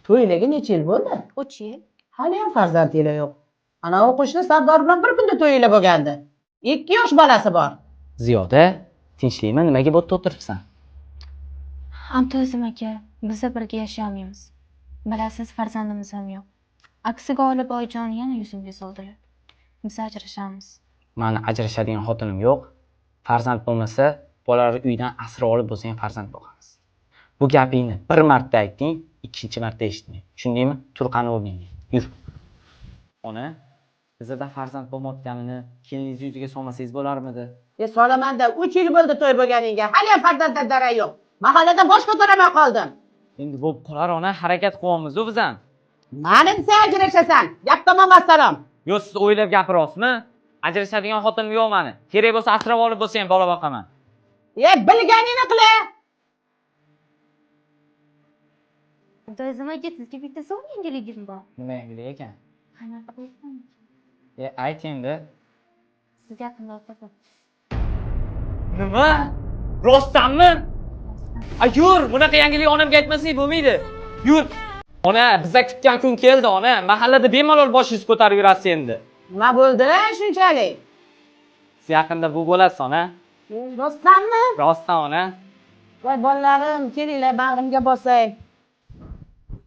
To'ylaga necha yil bo'ldi? 3 yil. Haliyam farzandinglar yo'q. Ana o'qishni Sardor bilan bir kunda to'yinglar bo'lgandi. 2 yosh bolasi bor. Ziyoda, tinchlikmi? Nimaga bu yerda o'tiribsan? Amtozim aka, biz birga yashayolmaymiz. Bilasiz, farzandimiz ham yo'q. Aksiga olib oyijon yana yuzimga soldilar. Biz ajrashamiz. Mani ajrashadigan xotinim yo'q. Farzand bo'lmasa, bolalar uydan asrab olib bo'lsa ham farzand boqamiz. Bu gapingni bir marta ayting, ikkinchi marta eshitmang. Tushundingmi? Turqani o'rningga. Yur. Ona, bizda farzand bo'lmayotganini keliningiz yuziga solmasangiz bo'larmidi? Solamanda 3 yil bo'ldi to'y bo'lganingga. Haliyam farzanddan darak yo'q. Mahalladan bosh ko'taramay qoldim. Endi bo'lib qolar ona, harakat qilyapmiz-ku biz ham. Mani sen ajrashasan. Gap tamom assalom. Yo, siz o'ylab gapiryapsizmi? Ajrashadigan xotinim yo'q mani. Kerak bo'lsa asrab olib bo'lsa ham bola boqaman. Bilganingni qil. Amtozim aka, sizga bitta so'm yangiligim bor. Nima yangilik ekan? Qanaqa bo'lsin? Ayt endi. Siz yaqinda o'tasiz. Nima? Rostdanmi? Yur, bunaqa yangilik onamga aytmasang bo'lmaydi. Yur. Ona, bizga kutgan kun keldi, ona. Mahallada bemalol boshingiz ko'tarib yurasiz endi. Nima bo'ldi shunchalik? Siz yaqinda bu bo'lasiz, ona. Rostdanmi? Rostdan, ona. Voy bolalarim, kelinglar bag'rimga bosay.